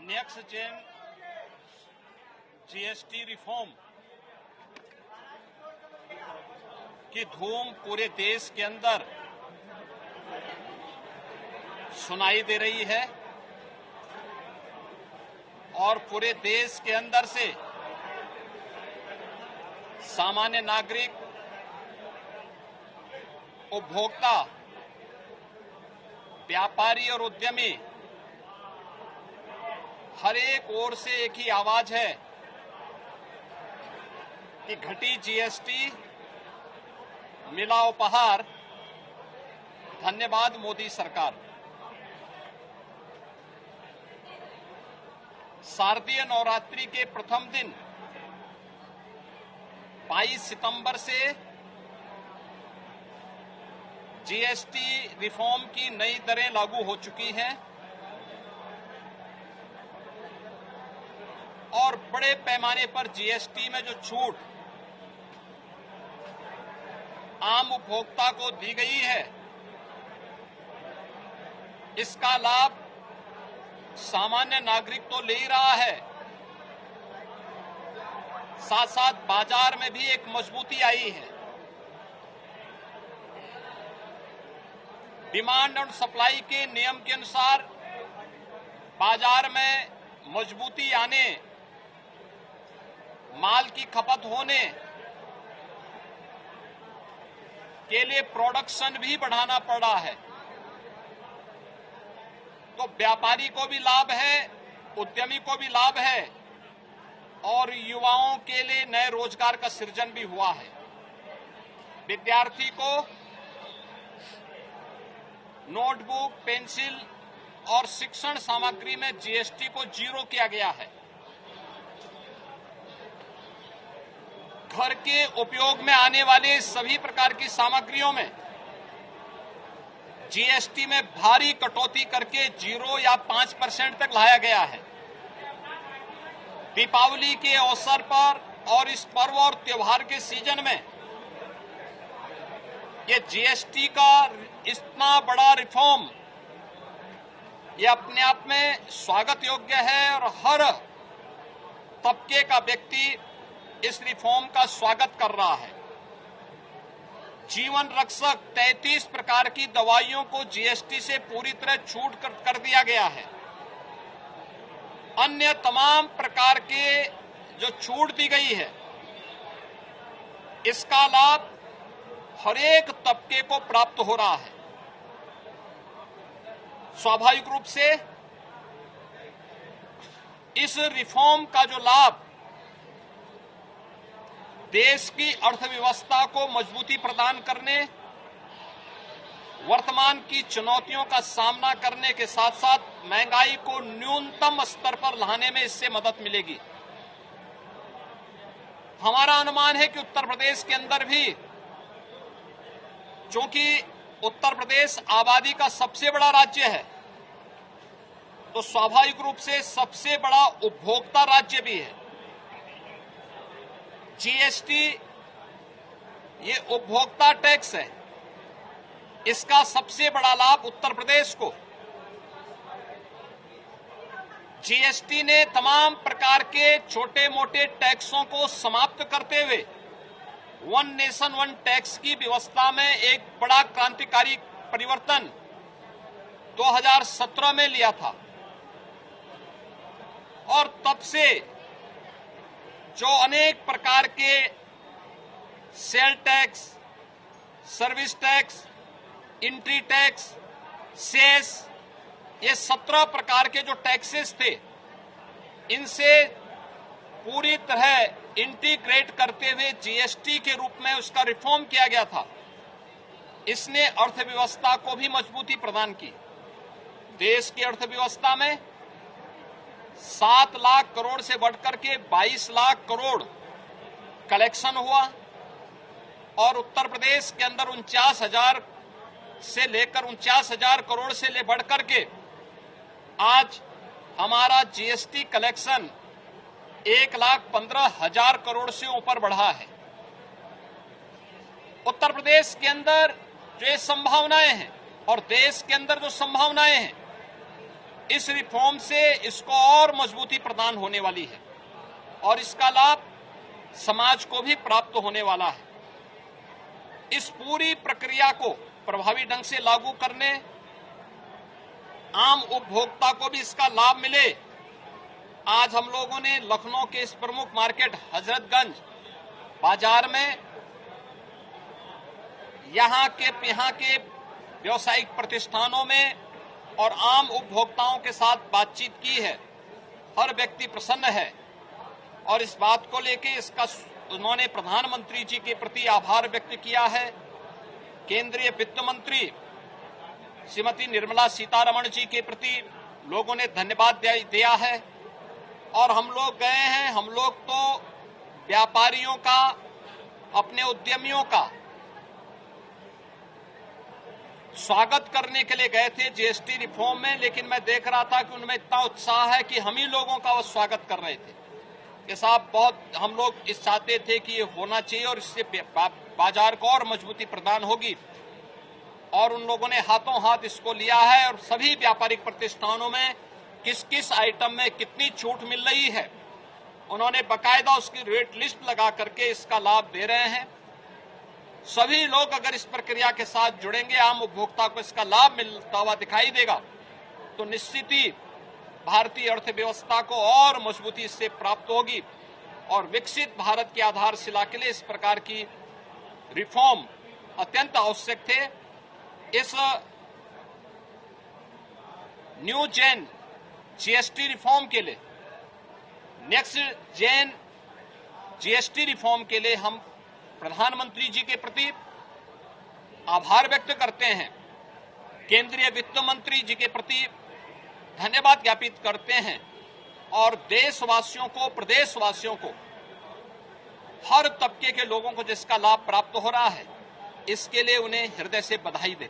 Next gen GST reform की धूम पूरे देश के अंदर सुनाई दे रही है और पूरे देश के अंदर से सामान्य नागरिक, उपभोक्ता, व्यापारी और उद्यमी हर एक ओर से एक ही आवाज है कि घटी जीएसटी, मिला उपहार, धन्यवाद मोदी सरकार। शारदीय नवरात्रि के प्रथम दिन 22 सितंबर से जीएसटी रिफॉर्म की नई दरें लागू हो चुकी हैं और बड़े पैमाने पर जीएसटी में जो छूट आम उपभोक्ता को दी गई है, इसका लाभ सामान्य नागरिक तो ले ही रहा है, साथ साथ बाजार में भी एक मजबूती आई है। डिमांड और सप्लाई के नियम के अनुसार बाजार में मजबूती आने, माल की खपत होने के लिए प्रोडक्शन भी बढ़ाना पड़ रहा है, तो व्यापारी को भी लाभ है, उद्यमी को भी लाभ है और युवाओं के लिए नए रोजगार का सृजन भी हुआ है। विद्यार्थी को नोटबुक, पेंसिल और शिक्षण सामग्री में जीएसटी को 0 किया गया है। घर के उपयोग में आने वाले सभी प्रकार की सामग्रियों में जीएसटी में भारी कटौती करके 0 या 5% तक लाया गया है। दीपावली के अवसर पर और इस पर्व और त्योहार के सीजन में ये जीएसटी का इतना बड़ा रिफॉर्म ये अपने आप में स्वागत योग्य है और हर तबके का व्यक्ति इस रिफॉर्म का स्वागत कर रहा है। जीवन रक्षक 33 प्रकार की दवाइयों को जीएसटी से पूरी तरह छूट कर दिया गया है। अन्य तमाम प्रकार के जो छूट दी गई है, इसका लाभ हर एक तबके को प्राप्त हो रहा है। स्वाभाविक रूप से इस रिफॉर्म का जो लाभ देश की अर्थव्यवस्था को मजबूती प्रदान करने, वर्तमान की चुनौतियों का सामना करने के साथ साथ महंगाई को न्यूनतम स्तर पर लाने में इससे मदद मिलेगी। हमारा अनुमान है कि उत्तर प्रदेश के अंदर भी, चूंकि उत्तर प्रदेश आबादी का सबसे बड़ा राज्य है, तो स्वाभाविक रूप से सबसे बड़ा उपभोक्ता राज्य भी है। जीएसटी ये उपभोक्ता टैक्स है, इसका सबसे बड़ा लाभ उत्तर प्रदेश को। जीएसटी ने तमाम प्रकार के छोटे मोटे टैक्सों को समाप्त करते हुए वन नेशन वन टैक्स की व्यवस्था में एक बड़ा क्रांतिकारी परिवर्तन 2017 में लिया था और तब से जो अनेक प्रकार के sale tax, service tax, entry tax, cess, ये 17 प्रकार के जो टैक्सेस थे, इनसे पूरी तरह इंटीग्रेट करते हुए जीएसटी के रूप में उसका रिफॉर्म किया गया था। इसने अर्थव्यवस्था को भी मजबूती प्रदान की। देश की अर्थव्यवस्था में 7 लाख करोड़ से बढ़कर के 22 लाख करोड़ कलेक्शन हुआ और उत्तर प्रदेश के अंदर 49,000 से लेकर 49,000 करोड़ से ले बढ़कर के आज हमारा जीएसटी कलेक्शन 1,15,000 करोड़ से ऊपर बढ़ा है। उत्तर प्रदेश के अंदर जो ये संभावनाएं हैं और देश के अंदर जो संभावनाएं हैं, इस रिफॉर्म से इसको और मजबूती प्रदान होने वाली है और इसका लाभ समाज को भी प्राप्त होने वाला है। इस पूरी प्रक्रिया को प्रभावी ढंग से लागू करने, आम उपभोक्ता को भी इसका लाभ मिले। आज हम लोगों ने लखनऊ के इस प्रमुख मार्केट हजरतगंज बाजार में यहाँ के व्यावसायिक प्रतिष्ठानों में और आम उपभोक्ताओं के साथ बातचीत की है। हर व्यक्ति प्रसन्न है और इस बात को लेकर इसका उन्होंने प्रधानमंत्री जी के प्रति आभार व्यक्त किया है। केंद्रीय वित्त मंत्री श्रीमती निर्मला सीतारमण जी के प्रति लोगों ने धन्यवाद दिया है और हम लोग गए हैं। हम लोग तो व्यापारियों का, अपने उद्यमियों का स्वागत करने के लिए गए थे जीएसटी रिफॉर्म में, लेकिन मैं देख रहा था कि उनमें इतना उत्साह है कि हम ही लोगों का वो स्वागत कर रहे थे कि साहब बहुत हम लोग इस चाहते थे कि ये होना चाहिए और इससे बाजार को और मजबूती प्रदान होगी। और उन लोगों ने हाथों हाथ इसको लिया है और सभी व्यापारिक प्रतिष्ठानों में किस किस आइटम में कितनी छूट मिल रही है उन्होंने बकायदा उसकी रेट लिस्ट लगा करके इसका लाभ दे रहे हैं। सभी लोग अगर इस प्रक्रिया के साथ जुड़ेंगे, आम उपभोक्ता को इसका लाभ मिलता हुआ दिखाई देगा तो निश्चित ही भारतीय अर्थव्यवस्था को और मजबूती इससे प्राप्त होगी और विकसित भारत की आधारशिला के लिए इस प्रकार की रिफॉर्म अत्यंत आवश्यक थे। इस न्यू जेन जीएसटी रिफॉर्म के लिए, नेक्स्ट जेन जीएसटी रिफॉर्म के लिए हम प्रधानमंत्री जी के प्रति आभार व्यक्त करते हैं, केंद्रीय वित्त मंत्री जी के प्रति धन्यवाद ज्ञापित करते हैं और देशवासियों को, प्रदेशवासियों को, हर तबके के लोगों को जिसका लाभ प्राप्त हो रहा है इसके लिए उन्हें हृदय से बधाई देते हैं।